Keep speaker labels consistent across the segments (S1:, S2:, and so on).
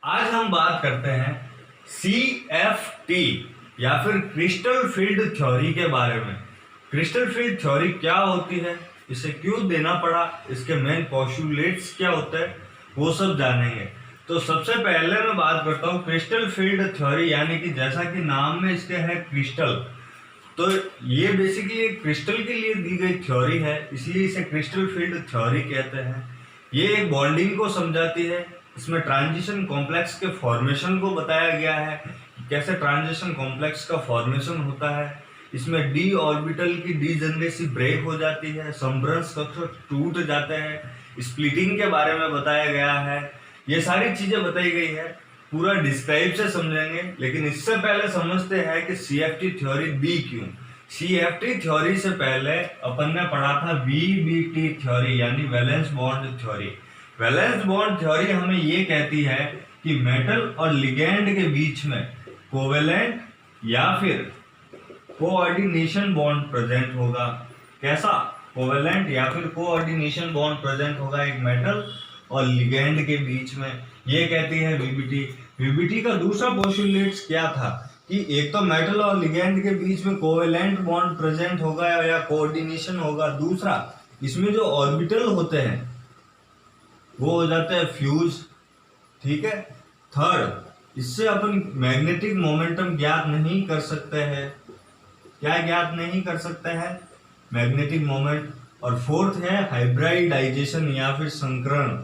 S1: आज हम बात करते हैं CFT या फिर क्रिस्टल फील्ड थ्योरी के बारे में। क्रिस्टल फील्ड थ्योरी क्या होती है, इसे क्यों देना पड़ा, इसके मेन पोस्टुलेट्स क्या होते हैं, वो सब जानेंगे। तो सबसे पहले मैं बात करता हूँ क्रिस्टल फील्ड थ्योरी, यानी कि जैसा कि नाम में इसके है क्रिस्टल, तो ये बेसिकली क्रिस्टल के लिए दी गई थ्योरी है, इसलिए इसे क्रिस्टल फील्ड थ्योरी कहते हैं। ये एक बॉन्डिंग को समझाती है। इसमें ट्रांजिशन कॉम्प्लेक्स के फॉर्मेशन को बताया गया है कि कैसे ट्रांजिशन कॉम्प्लेक्स का फॉर्मेशन होता है। इसमें डी ऑर्बिटल की डीजेनरेसी ब्रेक हो जाती है, संभ्रंश कक्षक टूट जाते हैं, स्प्लिटिंग के बारे में बताया गया है। ये सारी चीजें बताई गई है, पूरा डिस्क्राइब से समझेंगे। लेकिन इससे पहले समझते हैं कि CFT थ्योरी दी क्यों। CFT थ्योरी से पहले अपन ने पढ़ा था VBT थ्योरी, यानी valence bond theory. Valence bond theory हमें ये कहती है कि मेटल और लिगेंड के बीच में कोवेलेंट या फिर कोऑर्डिनेशन बॉन्ड प्रेजेंट होगा। कैसा? कोवेलेंट या फिर कोऑर्डिनेशन बॉन्ड प्रेजेंट होगा एक मेटल और लिगेंड के बीच में। ये कहती है VBT। VBT का दूसरा पोस्टुलेट्स क्या था कि एक तो मेटल और लिगेंड के बीच में कोवेलेंट बॉन्ड प्रेजेंट होगा या कोऑर्डिनेशन होगा। दूसरा, इसमें जो ऑर्बिटल होते हैं वो हो जाते हैं फ्यूज। ठीक है। थर्ड, इससे अपन मैग्नेटिक मोमेंटम ज्ञात नहीं कर सकते हैं। क्या ज्ञात नहीं कर सकते हैं? Magnetic moment. और फोर्थ है हाइब्रिडाइजेशन या फिर संकरण।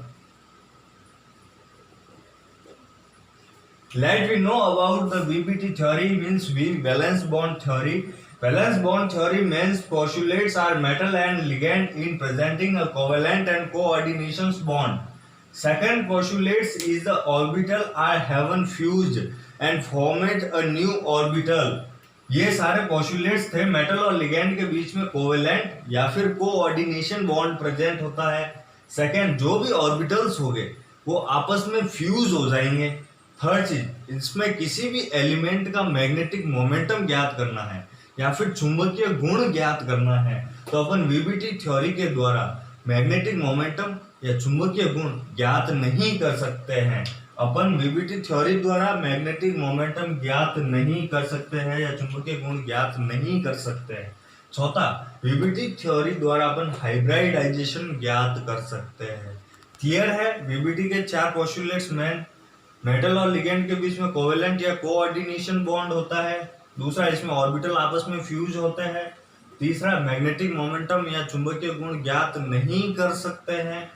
S1: Let we know about the VBT theory means valence bond theory. Valence bond theory means postulates are metal and ligand in presenting a covalent and coordination bond. Second postulates is the orbital are heaven fused and formed a new orbital. ये सारे postulates थे, metal और ligand के बीच में covalent या फिर coordination bond present होता है। सेकेंड, जो भी ऑर्बिटल्स होंगे वो आपस में फ्यूज हो जाएंगे। थर्ड चीज, इसमें किसी भी एलिमेंट का मैग्नेटिक मोमेंटम ज्ञात करना है या फिर चुंबकीय गुण ज्ञात करना है तो अपन VBT थ्योरी के द्वारा मैग्नेटिक मोमेंटम या चुंबकीय गुण ज्ञात नहीं कर सकते हैं। अपन VBT थ्योरी द्वारा मैग्नेटिक मोमेंटम ज्ञात नहीं कर सकते हैं या चुंबकीय गुण ज्ञात नहीं कर सकते हैं। चौथा, VBT थ्योरी द्वारा अपन हाइब्रिडाइजेशन ज्ञात कर सकते हैं। क्लियर है? VBT के चार पोस्टुलेट्स में मेटल और लिगेंड के बीच में कोवेलेंट या कोऑर्डिनेशन बॉन्ड होता है। दूसरा, इसमें ऑर्बिटल आपस में फ्यूज होते हैं। तीसरा, मैग्नेटिक मोमेंटम या चुंबकीय गुण ज्ञात नहीं कर सकते हैं।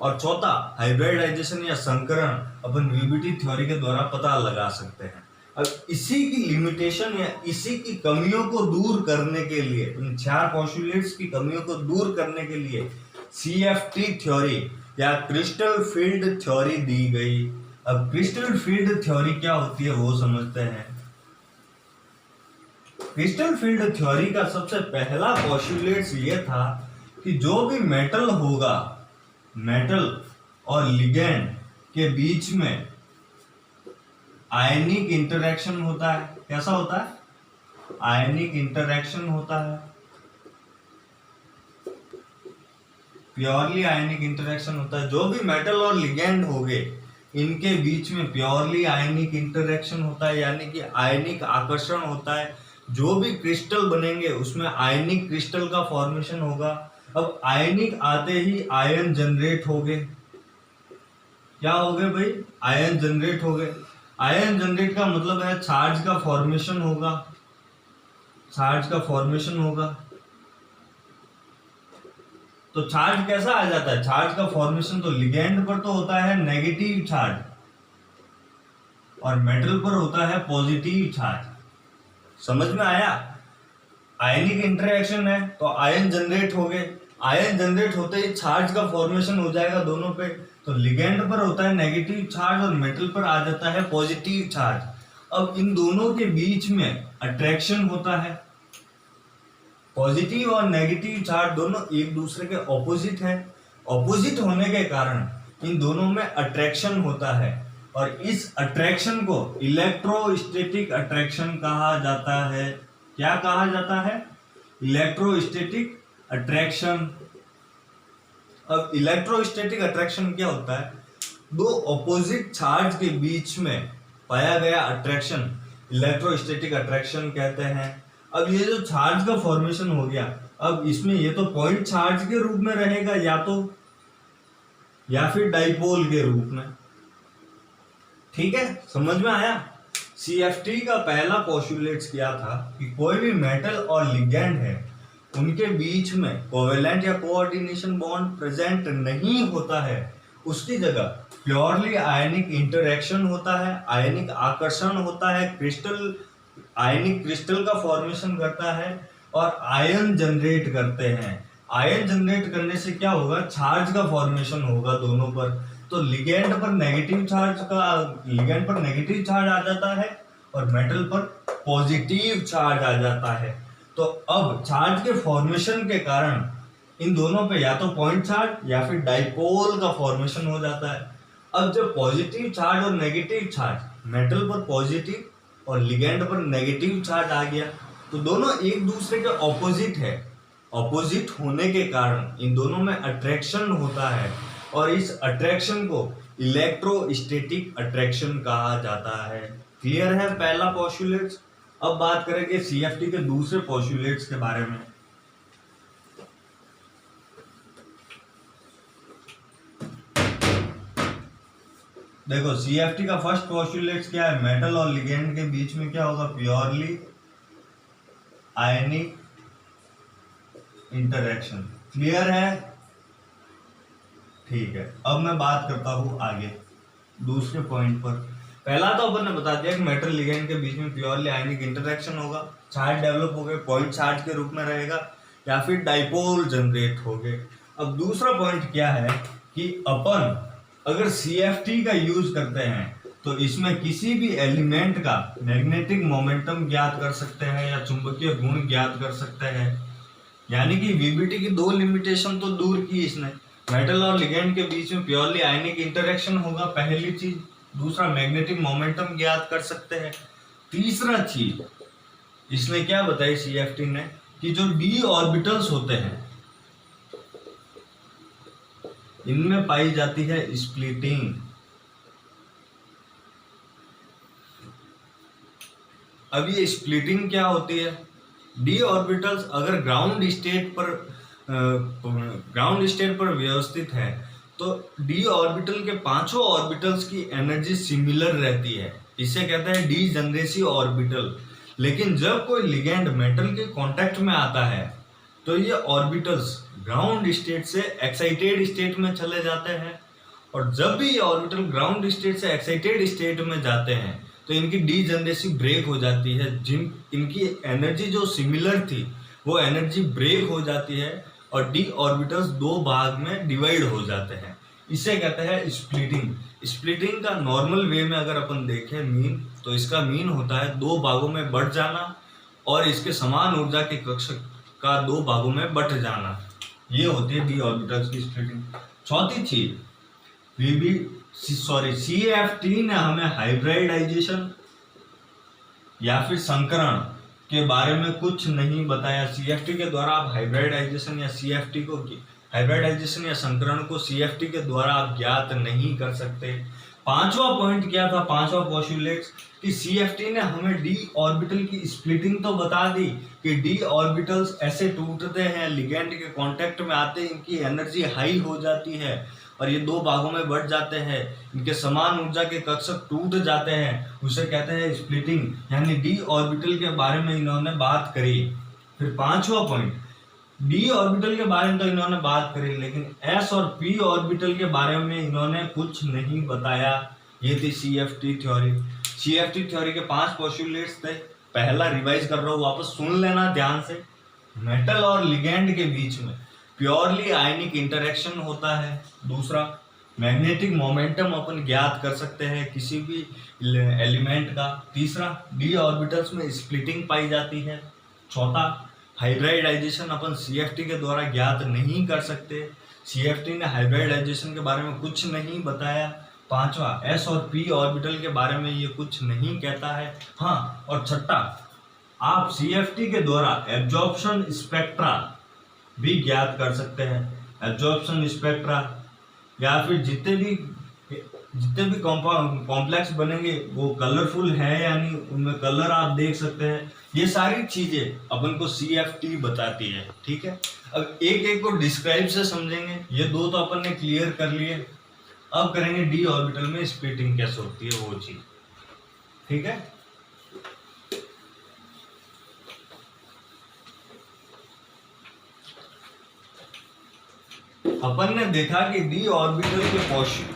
S1: और चौथा, हाइब्रिडाइजेशन या संकरण अपन VBT थ्योरी के द्वारा पता लगा सकते हैं। अब इसी की लिमिटेशन या इसी की कमियों को दूर करने के लिए, इन चार पोस्टुलेट्स की कमियों को दूर करने के लिए CFT थ्योरी या क्रिस्टल फील्ड थ्योरी दी गई। अब क्रिस्टल फील्ड थ्योरी क्या होती है वो समझते हैं। क्रिस्टल फील्ड थ्योरी का सबसे पहला पोस्टुलेट्स ये था कि जो भी मेटल होगा, मेटल और लिगेंड के बीच में आयनिक इंटरेक्शन होता है। कैसा होता है? आयनिक इंटरेक्शन होता है। प्योरली आयनिक इंटरेक्शन होता है। जो भी मेटल और लिगेंड होंगे इनके बीच में प्योरली आयनिक इंटरेक्शन होता है, यानी कि आयनिक आकर्षण होता है। जो भी क्रिस्टल बनेंगे उसमें आयनिक क्रिस्टल का फॉर्मेशन होगा। अब आयनिक आते ही आयन जनरेट हो गए। क्या हो गए भाई? आयन जनरेट हो गए। आयन जनरेट का मतलब है चार्ज का फॉर्मेशन होगा। चार्ज का फॉर्मेशन होगा। तो चार्ज कैसा आ जाता है? चार्ज का फॉर्मेशन तो लिगेंड पर तो होता है नेगेटिव चार्ज और मेटल पर होता है पॉजिटिव चार्ज। समझ में आया? आयनिक इंटरेक्शन है तो आयन जनरेट हो गए। आयन जनरेट होते ही चार्ज का फॉर्मेशन हो जाएगा दोनों पे। तो लिगेंड पर होता है नेगेटिव चार्ज और मेटल पर आ जाता है पॉजिटिव चार्ज। अब इन दोनों के बीच में अट्रैक्शन होता है। पॉजिटिव और नेगेटिव चार्ज दोनों एक दूसरे के ऑपोजिट है। ऑपोजिट होने के कारण इन दोनों में अट्रैक्शन होता है और इस अट्रैक्शन को इलेक्ट्रोस्टैटिक अट्रैक्शन कहा जाता है। क्या कहा जाता है? Electrostatic attraction. अब इलेक्ट्रोस्टैटिक अट्रैक्शन क्या होता है? दो ऑपोजिट चार्ज के बीच में पाया गया अट्रैक्शन इलेक्ट्रोस्टैटिक अट्रैक्शन कहते हैं। अब ये जो चार्ज का फॉर्मेशन हो गया, अब इसमें ये तो पॉइंट चार्ज के रूप में रहेगा या फिर डाइपोल के रूप में। ठीक है, समझ में आया। CFT का पहला पोस्टुलेट्स क्या था कि कोई भी मेटल और लिगेंड है उनके बीच में कोवेलेंट या कोऑर्डिनेशन बॉन्ड प्रेजेंट नहीं होता है, उसकी जगह प्योरली आयनिक इंटरेक्शन होता है, आयनिक आकर्षण होता है, क्रिस्टल आयनिक क्रिस्टल का फॉर्मेशन करता है और आयन जनरेट करते हैं। आयन जनरेट करने से क्या होगा, चार्ज का फॉर्मेशन होगा दोनों पर। तो लिगेंड पर नेगेटिव चार्ज आ जाता है और मेटल पर पॉजिटिव चार्ज आ जाता है। तो अब चार्ज के फॉर्मेशन के कारण इन दोनों पे या तो पॉइंट चार्ज या फिर डाइपोल का फॉर्मेशन हो जाता है। अब जब पॉजिटिव चार्ज और नेगेटिव चार्ज, मेटल पर पॉजिटिव और लिगेंड पर नेगेटिव चार्ज आ गया, तो दोनों एक दूसरे के ऑपोजिट है। ऑपोजिट होने के कारण इन दोनों में अट्रैक्शन होता है और इस अट्रैक्शन को इलेक्ट्रोस्टैटिक अट्रैक्शन कहा जाता है। क्लियर है पहला पोस्टुलेट्स। अब बात करेंगे CFT के दूसरे पोस्टुलेट्स के बारे में। देखो CFT का फर्स्ट पोस्टुलेट्स क्या है, मेटल और लिगेंड के बीच में क्या होगा, प्योरली आयनिक इंटरेक्शन। क्लियर है, ठीक है। अब मैं बात करता हूं आगे दूसरे पॉइंट पर। पहला तो अपन ने बता दिया कि मेटल लिगेंड के बीच में प्योरली आयनिक इंटरेक्शन होगा, चार्ज डेवलप हो गए, पॉइंट चार्ज के रूप में रहेगा या फिर डाइपोल जनरेट हो गए। अब दूसरा पॉइंट क्या है कि अपन अगर CFT का यूज करते हैं तो इसमें किसी भी एलिमेंट का मैग्नेटिक मोमेंटम ज्ञात कर सकते हैं या चुंबकीय गुण ज्ञात कर सकते हैं। यानी कि VBT की दो लिमिटेशन तो दूर की इसने। मेटल और लिगेंड के बीच में प्योरली आयनिक इंटरेक्शन होगा, पहली चीज। दूसरा, मैग्नेटिक मोमेंटम ज्ञात कर सकते हैं। तीसरा चीज इसने क्या बताई CFT ने कि जो d ऑर्बिटल्स होते हैं इनमें पाई जाती है स्प्लिटिंग। अब ये स्प्लिटिंग क्या होती है, d ऑर्बिटल्स अगर ग्राउंड स्टेट पर व्यवस्थित है तो d ऑर्बिटल के पांचों ऑर्बिटल्स की एनर्जी सिमिलर रहती है, इसे कहते हैं डी जनरेसी ऑर्बिटल। लेकिन जब कोई लिगेंड मेटल के कांटेक्ट में आता है तो ये ऑर्बिटल्स ग्राउंड स्टेट से एक्साइटेड स्टेट में चले जाते हैं, और जब भी ये ऑर्बिटल ग्राउंड स्टेट से एक्साइटेड स्टेट में जाते हैं तो इनकी डी जनरेसी ब्रेक हो जाती है। इनकी एनर्जी जो सिमिलर थी वो एनर्जी ब्रेक हो जाती है और डी ऑर्बिटल्स दो भाग में डिवाइड हो जाते हैं, इसे कहते हैं स्प्लिटिंग। स्प्लिटिंग का नॉर्मल वे में अगर अपन देखें मीन, तो इसका मीन होता है दो भागों में बंट जाना और इसके समान ऊर्जा के कक्ष का दो भागों में बंट जाना, ये होती है डी ऑर्बिटल्स की स्प्लिटिंग। चौथी चीज CFT ने हमें हाइब्रिडाइजेशन या फिर संकरण के बारे में कुछ नहीं बताया। CFT के द्वारा आप हाइब्रिडाइजेशन या संकरण को CFT के द्वारा आप ज्ञात नहीं कर सकते। पांचवा पॉइंट क्या था, पांचवा पोस्टुलेट्स कि CFT ने हमें डी ऑर्बिटल की स्प्लिटिंग तो बता दी कि डी ऑर्बिटल्स ऐसे टूटते हैं, लिगेंड के कांटेक्ट में आते हैं, इनकी एनर्जी हाई हो जाती है और ये दो भागों में बढ़ जाते हैं, इनके समान ऊर्जा के कक्षक टूट जाते हैं, उसे कहते हैं स्प्लिटिंग। यानी डी ऑर्बिटल के बारे में इन्होंने बात करी। फिर पांचवा पॉइंट, डी ऑर्बिटल के बारे में तो इन्होंने बात करी, लेकिन एस और पी ऑर्बिटल के बारे में इन्होंने कुछ नहीं बताया। ये थी CFT थ्योरी। CFT थ्योरी के 5 पोस्टुलेट्स थे। पहला रिवाइज कर रहा हूँ, वापस सुन लेना ध्यान से। मेटल और लिगेंड के बीच में प्योरली आयनिक इंटरेक्शन होता है। दूसरा, मैग्नेटिक मोमेंटम अपन ज्ञात कर सकते हैं किसी भी एलिमेंट का। तीसरा, डी ऑर्बिटल्स में स्प्लिटिंग पाई जाती है। चौथा, हाइब्रिडाइजेशन अपन CFT के द्वारा ज्ञात नहीं कर सकते, CFT ने हाइब्रिडाइजेशन के बारे में कुछ नहीं बताया। पांचवा, S और P ऑर्बिटल के बारे में ये कुछ नहीं कहता है। हाँ, और छठा, आप CFT के द्वारा एब्जॉर्प्शन स्पेक्ट्रा भी ज्ञात कर सकते हैं। एब्जॉर्प्शन स्पेक्ट्रा या फिर जितने भी जितने भी कॉम्प्लेक्स बनेंगे वो कलरफुल है या नहीं, उनमें कलर आप देख सकते हैं। ये सारी चीजें अपन को CFT बताती है, ठीक है। अब एक एक को डिस्क्राइब से समझेंगे। ये दो तो अपन ने क्लियर कर लिए, अब करेंगे डी ऑर्बिटल में स्प्लिटिंग कैसे होती है वो चीज, ठीक है। अपन ने देखा कि डी ऑर्बिटल के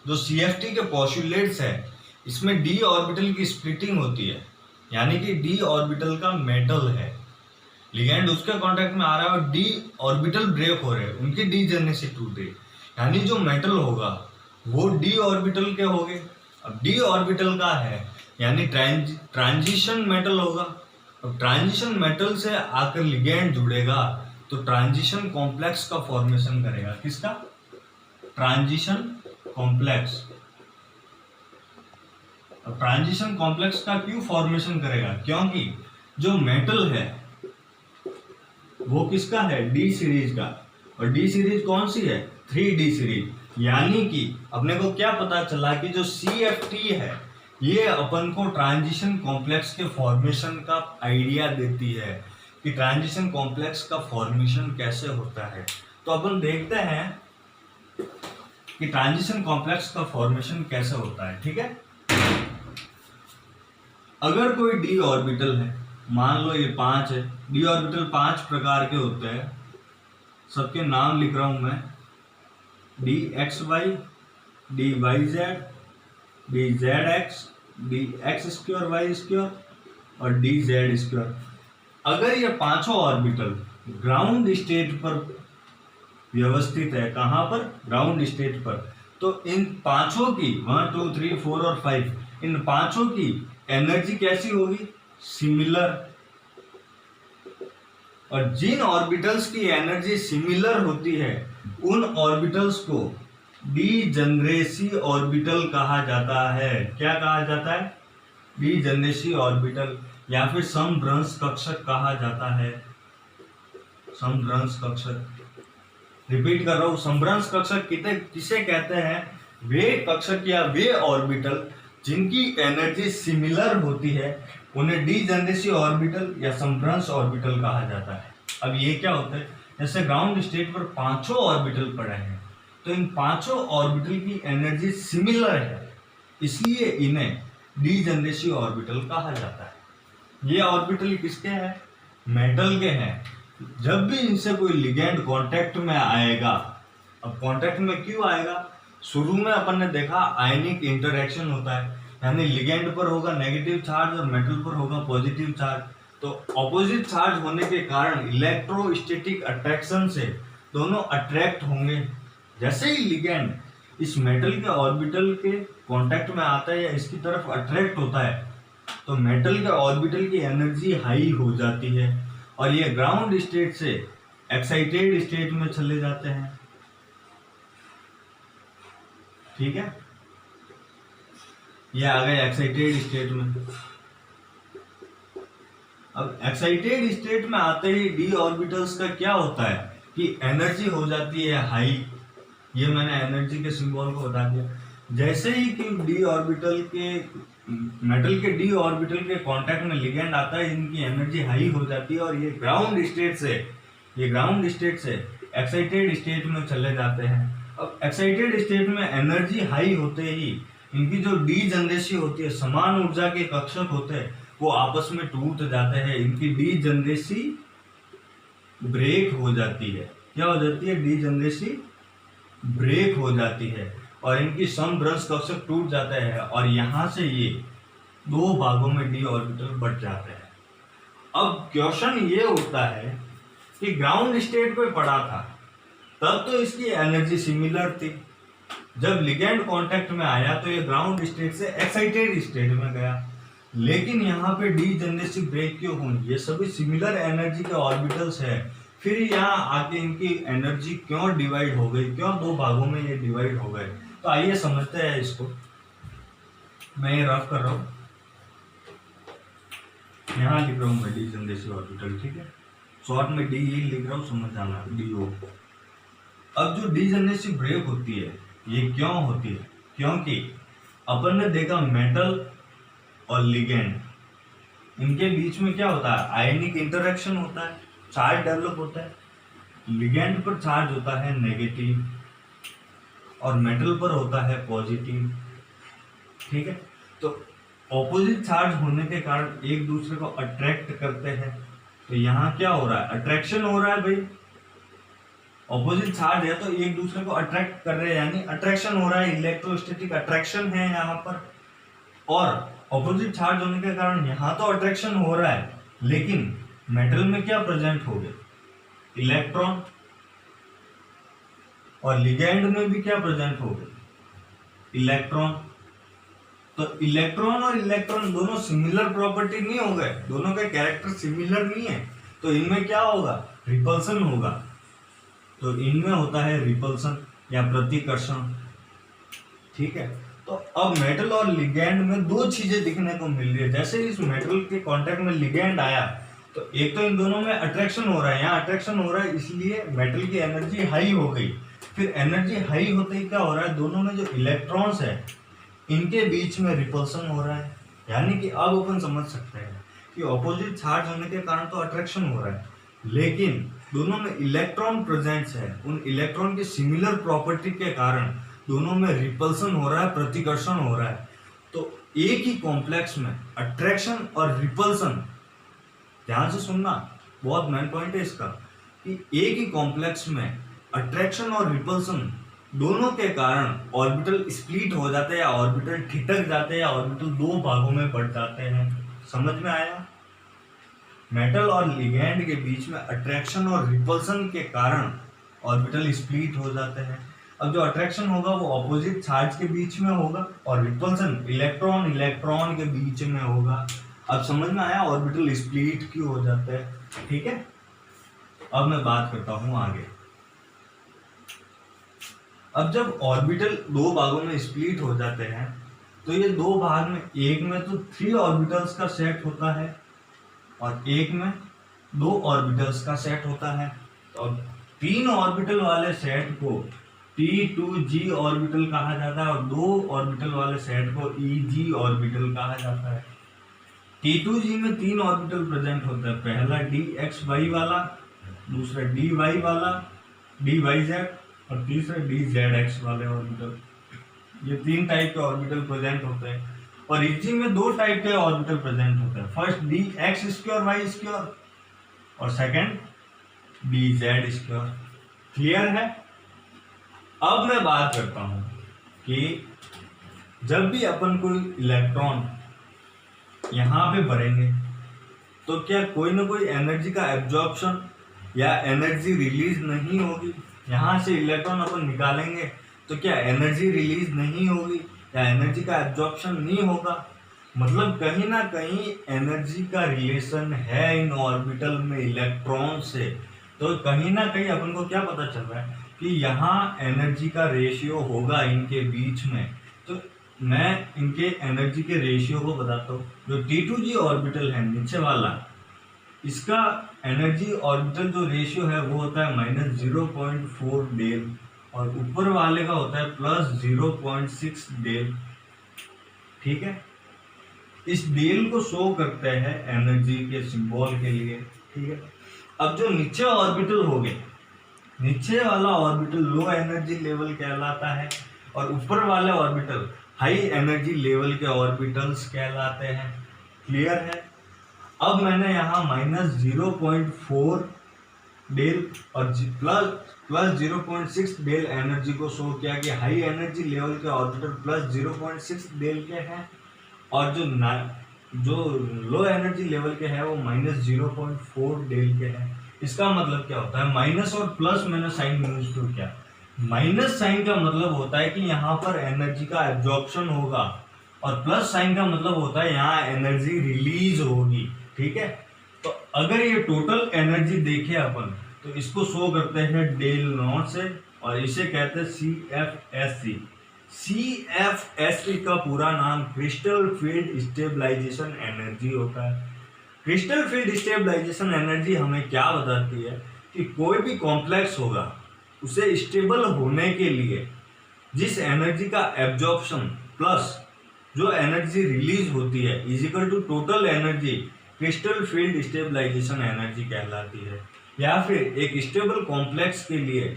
S1: जो CFT के पोस्टुलेट्स है, इसमें डी ऑर्बिटल की स्प्लिटिंग होती है, यानी कि डी ऑर्बिटल का मेटल है, लिगेंड उसके कांटेक्ट में आ रहा है और डी ऑर्बिटल ब्रेक हो रहे हैं, उनकी डी जर्नी से टूट गई, यानी जो मेटल होगा वो डी ऑर्बिटल के हो गए। अब डी ऑर्बिटल का है यानी ट्रांजिशन मेटल होगा। अब ट्रांजिशन मेटल से आकर लिगेंड जुड़ेगा तो ट्रांजिशन कॉम्प्लेक्स का फॉर्मेशन करेगा। किसका? Transition complex. अब ट्रांजिशन कॉम्प्लेक्स का क्यों फॉर्मेशन करेगा? क्योंकि जो मेटल है वो किसका है? डी सीरीज का। और डी सीरीज कौन सी है? 3D series. यानी कि अपने को क्या पता चला कि जो CFT है ये अपन को ट्रांजिशन कॉम्प्लेक्स के फॉर्मेशन का आइडिया देती है कि ट्रांजिशन कॉम्प्लेक्स का फॉर्मेशन कैसे होता है। तो अपन देखते हैं कि ट्रांजिशन कॉम्प्लेक्स का फॉर्मेशन कैसे होता है, ठीक है। अगर कोई डी ऑर्बिटल है, मान लो ये 5 है, डी ऑर्बिटल 5 प्रकार के होते हैं, सबके नाम लिख रहा हूं मैं, DXY, DYZ, DZX, DX2Y2 और DZ2। अगर ये पांचों ऑर्बिटल ग्राउंड स्टेट पर व्यवस्थित है, कहां पर? ग्राउंड स्टेट पर, तो इन पांचों की 1 2 3 4 और 5, इन पांचों की एनर्जी कैसी होगी? सिमिलर। और जिन ऑर्बिटल्स की एनर्जी सिमिलर होती है उन ऑर्बिटल्स को डीजनरेसी ऑर्बिटल कहा जाता है। क्या कहा जाता है? डीजनरेसी ऑर्बिटल, या फिर समभ्रंश कक्षक कहा जाता है। समभ्रंश कक्षक, रिपीट कर रहा हूं, समभ्रंश कक्षक किसे कहते हैं? वे कक्षक या वे ऑर्बिटल जिनकी एनर्जी सिमिलर होती है उन्हें डीजनरेसी ऑर्बिटल या समभ्रंश ऑर्बिटल कहा जाता है। अब ये क्या होता है? जैसे ग्राउंड स्टेट पर पांचों ऑर्बिटल पड़े हैं, तो इन पांचों ऑर्बिटल की एनर्जी सिमिलर है, इसलिए इन्हें डीजनरेसी ऑर्बिटल कहा जाता है। ये ऑर्बिटल किसके हैं? मेटल के हैं। जब भी इनसे कोई लिगेंड कांटेक्ट में आएगा, अब कांटेक्ट में क्यों आएगा? शुरू में अपन ने देखा आयनिक इंटरेक्शन होता है, यानी लिगेंड पर होगा नेगेटिव चार्ज और मेटल पर होगा पॉजिटिव चार्ज। तो ऑपोजिट चार्ज होने के कारण इलेक्ट्रोस्टैटिक अट्रैक्शन से दोनों अट्रैक्ट होंगे। जैसे ही लिगेंड इस मेटल के ऑर्बिटल के कांटेक्ट में आता है या इसकी तरफ अट्रैक्ट होता है, तो मेटल के ऑर्बिटल की एनर्जी हाई हो जाती है और ये ग्राउंड स्टेट से एक्साइटेड स्टेट में चले जाते हैं, ठीक है। ये आ गए एक्साइटेड स्टेट में। अब एक्साइटेड स्टेट में आते ही डी ऑर्बिटल्स का क्या होता है कि एनर्जी हो जाती है हाई। ये मैंने एनर्जी के सिंबल को बता दिया। जैसे ही कि डी ऑर्बिटल के मेटल के डी ऑर्बिटल के कांटेक्ट में लिगेंड आता है, इनकी एनर्जी हाई हो जाती है और ये ग्राउंड स्टेट से एक्साइटेड स्टेट में चले जाते हैं। अब एक्साइटेड स्टेट में एनर्जी हाई होते ही इनकी जो डी जनरेसी होती है, समान ऊर्जा के कक्षक होते हैं, वो आपस में टूट जाते हैं। इनकी डी जनरेसी ब्रेक हो जाती है। क्या हो जाती है? डी जनरेसी ब्रेक हो जाती है और इनकी समभ्रंश कक्षक टूट जाते हैं और यहां से ये दो भागों में डी ऑर्बिटल बट जाते हैं। अब क्वेश्चन ये उठता है कि ग्राउंड स्टेट पे पड़ा था तब तो इसकी एनर्जी सिमिलर थी, जब लिगेंड कांटेक्ट में आया तो ये ग्राउंड स्टेट से एक्साइटेड स्टेट में गया, लेकिन यहाँ पे डी जनरेसी ब्रेक क्यों हुई? ये सभी सिमिलर एनर्जी के ऑर्बिटल्स है, फिर यहाँ आके इनकी एनर्जी क्यों डिवाइड हो गई, क्यों दो भागों में ये डिवाइड हो गए? तो आइए समझते हैं इसको। मैं ये रफ कर रहा हूँ, यहाँ लिख रहा हूँ मैं डी जनरेसी ऑर्बिटल, ठीक है। शॉर्ट में डी ई लिख रहा हूँ, समझ जाना, डी ओ। अब जो डी जनरेसी ब्रेक होती है ये क्यों होती है? क्योंकि अपन ने देखा मेटल और लिगेंड, इनके बीच में क्या होता है, आयनिक इंटरेक्शन होता है, चार्ज डेवलप होता है। लिगेंड पर चार्ज होता है नेगेटिव और मेटल पर होता है पॉजिटिव। ठीक है, तो ऑपोजिट चार्ज होने के कारण एक दूसरे को अट्रैक्ट करते हैं। तो यहाँ क्या हो रहा है, अट्रैक्शन हो रहा है भाई। ऑपोजिट चार्ज है तो एक दूसरे को अट्रैक्ट कर रहे हैं, यानी अट्रैक्शन हो रहा है, इलेक्ट्रोस्टैटिक अट्रैक्शन है यहाँ पर। और ऑपोजिट चार्ज होने के कारण यहाँ तो अट्रैक्शन हो रहा है, लेकिन मेटल में क्या प्रेजेंट हो गए, इलेक्ट्रॉन। और लिगेंड में भी क्या प्रेजेंट हो गए, इलेक्ट्रॉन। तो इलेक्ट्रॉन और इलेक्ट्रॉन दोनों सिमिलर प्रॉपर्टी नहीं हो गए, दोनों के कैरेक्टर सिमिलर नहीं है, तो इनमें क्या होगा, रिपल्सन होगा। तो इनमें होता है रिपल्सन या प्रतिकर्षण। ठीक है, तो अब मेटल और लिगेंड में दो चीजें दिखने को मिल रही है। जैसे इस मेटल के कांटेक्ट में लिगेंड आया तो एक तो इन दोनों में अट्रैक्शन हो रहा है, यहाँ अट्रैक्शन हो रहा है, इसलिए मेटल की एनर्जी हाई हो गई। फिर एनर्जी हाई होते ही क्या हो रहा है, दोनों में जो इलेक्ट्रॉन्स है इनके बीच में रिपल्सन हो रहा है। यानी कि अब अपन समझ सकते हैं कि ऑपोजिट चार्ज होने के कारण तो अट्रैक्शन हो रहा है, लेकिन दोनों में इलेक्ट्रॉन प्रेजेंट्स है, उन इलेक्ट्रॉन की सिमिलर प्रॉपर्टी के कारण दोनों में रिपल्सन हो रहा है, प्रतिकर्षण हो रहा है। तो एक ही कॉम्प्लेक्स में अट्रैक्शन और रिपल्सन, ध्यान से सुनना, बहुत मेन पॉइंट है इसका, कि एक ही कॉम्प्लेक्स में अट्रैक्शन और रिपल्सन दोनों के कारण ऑर्बिटल स्प्लिट हो जाते हैं या ऑर्बिटल ठिठक जाते हैं या ऑर्बिटल दो भागों में बढ़ जाते हैं। समझ में आया? मेटल और लिगेंड के बीच में अट्रैक्शन और रिपल्सन के कारण ऑर्बिटल स्प्लिट हो जाते हैं। अब जो अट्रैक्शन होगा वो ऑपोजिट चार्ज के बीच में होगा और रिपल्सन इलेक्ट्रॉन इलेक्ट्रॉन के बीच में होगा। अब समझ में आया ऑर्बिटल स्प्लिट क्यों हो जाते हैं? ठीक है, अब मैं बात करता हूं आगे। अब जब ऑर्बिटल दो भागों में स्प्लिट हो जाते हैं तो ये दो भाग में, एक में तो 3 ऑर्बिटल्स का सेट होता है और एक में 2 ऑर्बिटल्स का सेट होता है। तो 3 ऑर्बिटल वाले सेट को T2G ऑर्बिटल कहा जाता है और 2 ऑर्बिटल वाले सेट को EG ऑर्बिटल कहा जाता है। T2G में 3 ऑर्बिटल प्रेजेंट होता है, पहला DXY वाला, दूसरा DY वाला, DYZ और तीसरा DZX वाले ऑर्बिटल। ये 3 टाइप के ऑर्बिटल प्रेजेंट होते हैं। और EG में 2 टाइप के ऑर्बिटल प्रेजेंट होते हैं, फर्स्ट DX2Y2 और सेकंड DZ2। क्लियर है? अब मैं बात करता हूं कि जब भी अपन कोई इलेक्ट्रॉन यहां पे भरेंगे तो क्या कोई ना कोई एनर्जी का एब्जॉर्प्शन या एनर्जी रिलीज नहीं होगी। यहां से इलेक्ट्रॉन अपन निकालेंगे तो क्या एनर्जी रिलीज नहीं होगी या एनर्जी का एब्जॉर्प्शन नहीं होगा। मतलब कहीं ना कहीं एनर्जी का रिलेशन है इन ऑर्बिटल में इलेक्ट्रॉन से। तो कहीं ना कहीं अपन को क्या पता चल रहा है कि यहाँ एनर्जी का रेशियो होगा इनके बीच में। तो मैं इनके एनर्जी के रेशियो को बताता हूँ। जो T2G ऑर्बिटल है नीचे वाला, इसका एनर्जी ऑर्बिटल जो रेशियो है वो होता है -0.4 डेल और ऊपर वाले का होता है +0.6 डेल। ठीक है, इस डेल को शो करते हैं एनर्जी के सिंबल के लिए। ठीक है, अब जो नीचे ऑर्बिटल हो गए, नीचे वाला ऑर्बिटल लो एनर्जी लेवल कहलाता है और ऊपर वाले ऑर्बिटल हाई एनर्जी लेवल के ऑर्बिटल्स कहलाते हैं। क्लियर है? अब मैंने यहाँ -0.4 डेल और प्लस 0.6 डेल एनर्जी को शो किया कि हाई एनर्जी लेवल के ऑर्बिटल +0.6 डेल के हैं और जो लो एनर्जी लेवल के हैं वो -0.4 डेल के हैं। इसका मतलब क्या होता है, माइनस और प्लस मैंने साइन यूज क्यों किया। माइनस साइन का मतलब होता है कि यहाँ पर एनर्जी का एब्जॉर्प्शन होगा और प्लस साइन का मतलब होता है यहाँ एनर्जी रिलीज होगी। ठीक है, तो अगर ये टोटल एनर्जी देखे अपन तो इसको शो करते हैं डेल नॉट से और इसे कहते हैं CFSE। CFSE का पूरा नाम क्रिस्टल फील्ड स्टेबलाइजेशन एनर्जी होता है। क्रिस्टल फील्ड स्टेबलाइजेशन एनर्जी हमें क्या बताती है कि कोई भी कॉम्प्लेक्स होगा उसे स्टेबल होने के लिए जिस एनर्जी का एब्जॉर्प्शन प्लस जो एनर्जी रिलीज होती है is equal to total energy crystal field stabilisation energy कहलाती है। या फिर एक स्टेबल कॉम्प्लेक्स के लिए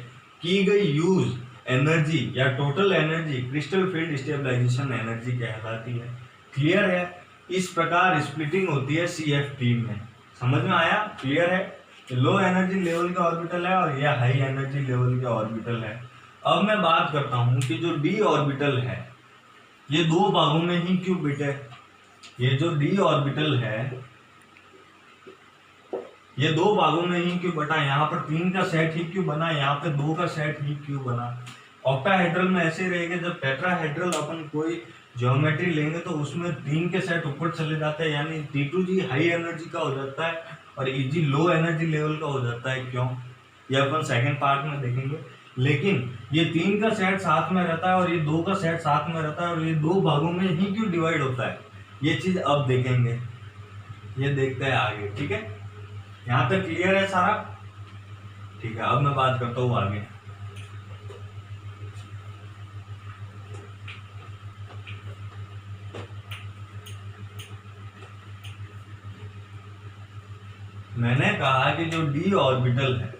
S1: की गई यूज एनर्जी या total energy crystal field stabilisation energy कहलाती है। क्लियर है? इस प्रकार स्प्लिटिंग होती है CFT में। समझ में आया? क्लियर है? लो एनर्जी लेवल का ऑर्बिटल है और यह हाई एनर्जी लेवल का ऑर्बिटल है। अब मैं बात करता हूं कि जो d ऑर्बिटल है ये दो भागों में ही क्यों बिटे। ये जो d ऑर्बिटल है ये दो भागों में ही क्यों बटा। यहाँ पर 3 का सेट ही क्यों बना, यहाँ पे 2 का सेट ही क्यों बना। ऑक्टाहेड्रल में ऐसे रहेगा, जब टेट्राहेड्रल अपन कोई ज्योमेट्री लेंगे तो उसमें 3 के सेट ऊपर चले जाते हैं, यानी T2G हाई एनर्जी का हो जाता है और EG लो एनर्जी लेवल का हो जाता है। क्यों, ये अपन सेकंड पार्ट में देखेंगे। लेकिन ये 3 का सेट साथ में रहता है और ये 2 का सेट साथ में रहता है और ये 2 भागों में ही क्यों डिवाइड होता है, ये चीज अब देखेंगे। ये देखते हैं आगे। ठीक है, यहाँ तक क्लियर है सारा? ठीक है, अब मैं बात करता हूँ आगे। मैंने कहा कि जो d ऑर्बिटल है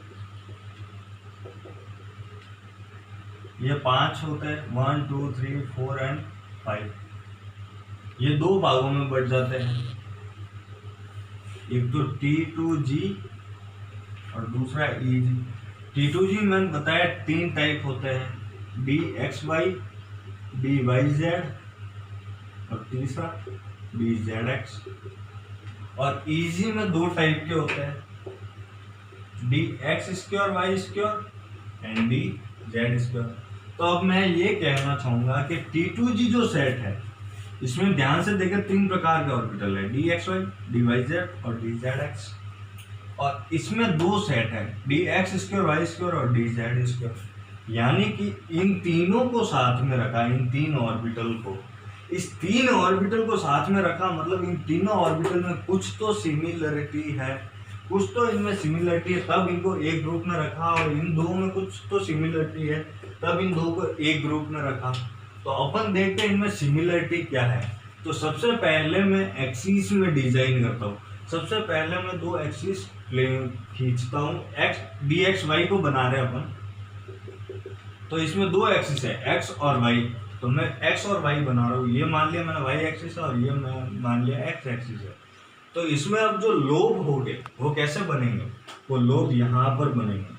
S1: ये 5 होते हैं, 1 2 3 4 एंड 5। ये 2 भागों में बढ़ जाते हैं, एक तो T2G और दूसरा EG। T2G मैंने बताया 3 टाइप होते हैं, DXY, DYZ और तीसरा DZX। और EG में 2 टाइप के होते हैं, DX2 Y2 एंड DZ2। तो अब मैं ये कहना चाहूंगा कि T2G जो सेट है इसमें ध्यान से देखें 3 प्रकार के ऑर्बिटल है, DXY, DYZ और DZX। और इसमें 2 सेट है, DX2 Y2 और DZ2। यानी कि इन तीनों को साथ में रखा, इन 3 ऑर्बिटल को, इस 3 ऑर्बिटल को साथ में रखा, मतलब इन तीनों ऑर्बिटल में कुछ तो सिमिलरिटी है, कुछ तो इनमें सिमिलरिटी है, तब इनको एक ग्रुप में रखा। और इन 2 में कुछ तो सिमिलरिटी है, तब इन 2 को एक ग्रुप में रखा। तो अपन देखते हैं इनमें सिमिलरिटी क्या है। तो सबसे पहले मैं एक्सिस में डिजाइन करता हूँ। सबसे पहले मैं 2 एक्सिस खींचता हूँ, DXY को बना रहे अपन, तो इसमें 2 एक्सिस है X और Y। तो मैं X और Y बना रहा हूँ, ये मान लिया मैंने Y एक्सिस है और ये मैं मान लिया X एक्सिस है। तो इसमें अब जो लोब होंगे वो कैसे बनेंगे, वो लोब यहाँ पर बनेंगे।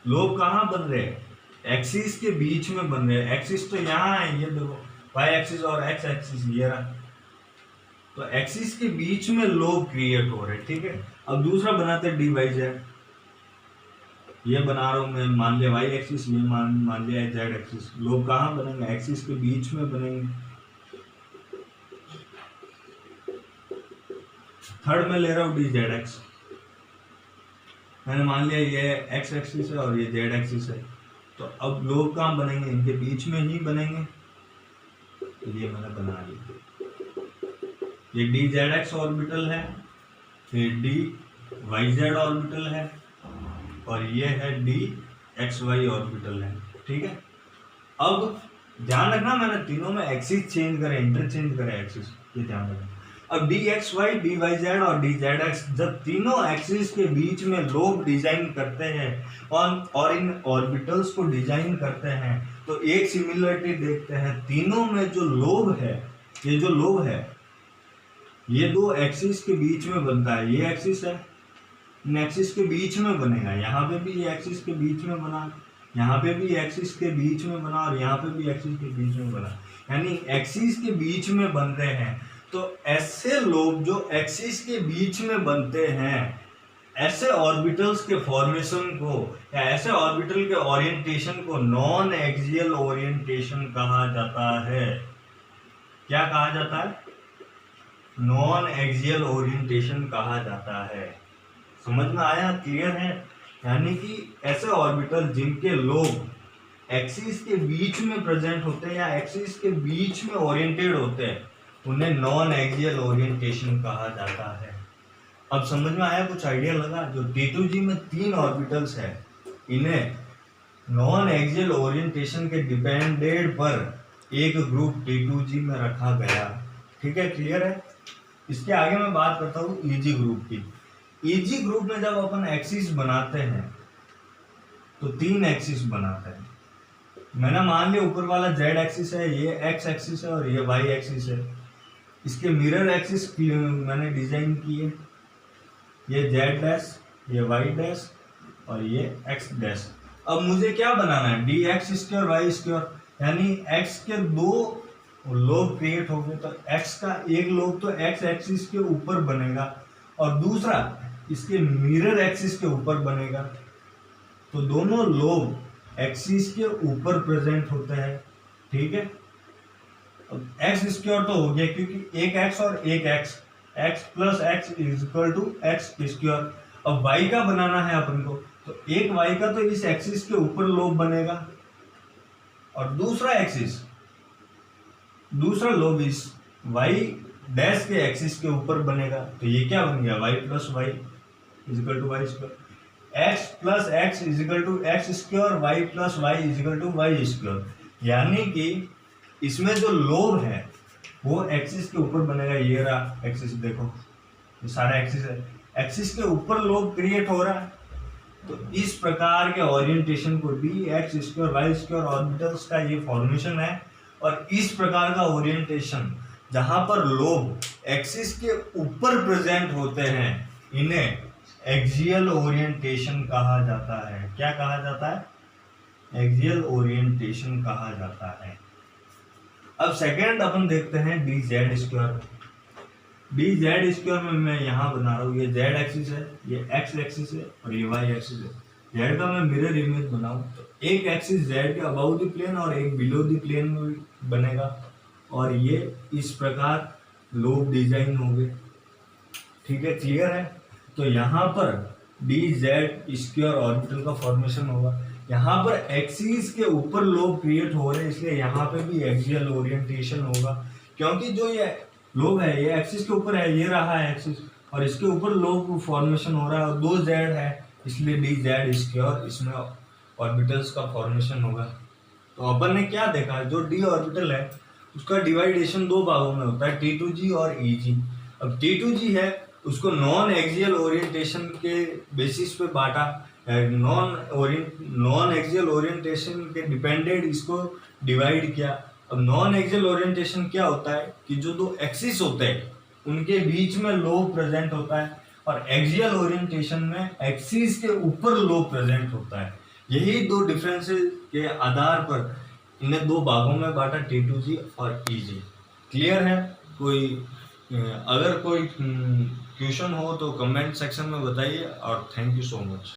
S1: लोब कहाँ बन रहे हैं, एक्सिस के बीच में बन रहे हैं। एक्सिस तो यहाँ है, ये देखो Y एक्सिस और X एक्सिस ये रहा। तो एक्सिस के बीच में लोब क्रिएट हो रहे हैं। ठीक है, अब दूसरा बनाते हैं DYZ। ये बना रहा हूँ मैं, मान लिया Y एक्सिस, ये मान लिया Z एक्सिस। लोब कहाँ बनेंगे, एक्सिस के बीच में बनेंगे। थर्ड में ले रहा हूँ DZX। मैंने मान लिया ये X एक्सिस है और ये Z एक्सिस है। तो अब लोब कहाँ बनेंगे, इनके बीच में ही बनेंगे। तो ये मैंने बना लिया, ये DZX ऑर्बिटल है, फिर DYZ ऑर्बिटल है और ये है DXY ऑर्बिटल है। ठीक है, अब ध्यान रखना मैंने तीनों में एक्सिस चेंज करे, इंटरचेंज करे एक्सिस, ये ध्यान रखना। अब DXY, DYZ और DZX जब तीनों एक्सिस के बीच में लोब डिजाइन करते हैं और इन ऑर्बिटल्स को डिजाइन करते हैं, तो एक सिमिलरिटी देखते हैं। तीनों में जो लोब है, ये जो लोब है ये 2 एक्सिस के बीच में बनता है। ये एक्सिस है, इन एक्सिस के बीच में बनेगा। यहाँ पे भी ये एक्सिस के बीच में बना, यहाँ पे भी एक्सिस के बीच में बना और यहाँ पे भी एक्सिस के बीच में बना, यानी एक्सिस के बीच में बन रहे हैं। तो ऐसे लोब जो एक्सिस के बीच में बनते हैं, ऐसे ऑर्बिटल्स के फॉर्मेशन को या ऐसे ऑर्बिटल के ओरिएंटेशन को नॉन एक्सियल ओरिएंटेशन कहा जाता है। क्या कहा जाता है, नॉन एक्सियल ओरिएंटेशन कहा जाता है। समझ में आया, क्लियर है? यानी कि ऐसे ऑर्बिटल जिनके लोब एक्सिस के बीच में प्रेजेंट होते हैं या एक्सिस के बीच में ओरिएंटेड होते हैं, उन्हें नॉन एक्सियल ओरिएंटेशन कहा जाता है। अब समझ में आया, कुछ आइडिया लगा? जो T2G में 3 ऑर्बिटल्स है, इन्हें नॉन एक्सियल ओरिएंटेशन के डिपेंडेंट पर एक ग्रुप T2G में रखा गया। ठीक है, क्लियर है। इसके आगे मैं बात करता हूँ EG ग्रुप की। EG ग्रुप में जब अपन एक्सिस बनाते हैं तो 3 एक्सिस बनाते हैं। मैंने मान लिया ऊपर वाला Z एक्सिस है, ये X एक्सिस है और ये Y एक्सिस है। इसके मिरर एक्सिस मैंने डिजाइन किए, ये Z डैश, ये Y डैश और ये X डैश। अब मुझे क्या बनाना है, dx स्क्वायर वाई स्क्वायर, यानी x के 2 लोब क्रिएट हो गए। तो x का एक लोब तो x एक्सिस के ऊपर बनेगा और दूसरा इसके मिरर एक्सिस के ऊपर बनेगा। तो दोनों लोब एक्सिस के ऊपर प्रेजेंट होते हैं। ठीक है, अब x स्क्वायर तो हो गया क्योंकि एक x और एक x plus x is equal to x square. अब y का बनाना है अपन को, तो एक y का तो इस एक्सिस के ऊपर लोब बनेगा और दूसरा लोब इस y डैश के एक्सिस के ऊपर बनेगा। तो ये क्या बन गया, y plus y is equal to y square, x plus x is equal to x square, y plus y is equal to y square. यानी कि इसमें जो लोब है वो एक्सिस के ऊपर बनेगा। ये रहा एक्सिस, देखो ये सारा एक्सिस है, एक्सिस के ऊपर लोब क्रिएट हो रहा है। तो इस प्रकार के ओरिएंटेशन को dx square y square orbitals का ये फॉर्मेशन है। और इस प्रकार का ओरिएंटेशन जहां पर लोब एक्सिस के ऊपर प्रेजेंट होते हैं, इन्हें एक्सियल ओरिएंटेशन कहा जाता है। क्या कहा जाता है, एक्सियल ओरिएंटेशन कहा जाता है। अब सेकेंड अपन देखते हैं dz स्क्वायर। dz स्क्वायर में मैं यहाँ बना रहा हूँ, ये z एक्सिस है, ये x एक्सिस है और ये y एक्सिस है। z का मैं मिरर इमेज बनाऊं तो एक एक्सिस z के अबाउट द प्लेन और एक बिलो द प्लेन में बनेगा और ये इस प्रकार लोब डिजाइन होंगे। ठीक है, क्लियर है। तो यहाँ पर dz स्क्वायर ऑर्बिटल का फॉर्मेशन होगा। यहाँ पर एक्सिस के ऊपर लोब क्रिएट हो रहे हैं, इसलिए यहाँ पे भी एक्सियल ओरिएंटेशन होगा। क्योंकि जो ये लोब है ये एक्सिस के ऊपर है, ये रहा है एक्सिस और इसके ऊपर लोब फॉर्मेशन हो रहा है और 2 z है, इसलिए dz स्क्वायर इसमें ऑर्बिटल्स का फॉर्मेशन होगा। तो अपन ने क्या देखा, जो d ऑर्बिटल है उसका डिवाइडेशन 2 भागों में होता है, T2G और EG। अब T2G है उसको नॉन एक्सियल ओरिएंटेशन के बेसिस पे बांटा, नॉन एक्सियल ओरिएंटेशन के डिपेंडेंट इसको डिवाइड किया। अब नॉन एक्सियल ओरिएंटेशन क्या होता है कि जो 2 एक्सिस होते हैं उनके बीच में लोब प्रेजेंट होता है और एक्सियल ओरिएंटेशन में एक्सिस के ऊपर लोब प्रेजेंट होता है। यही 2 डिफरेंसेस के आधार पर इन्हें 2 भागों में बांटा, T2G और EG। क्लियर है। अगर कोई क्वेश्चन हो तो कमेंट सेक्शन में बताइए और थैंक यू सो मच।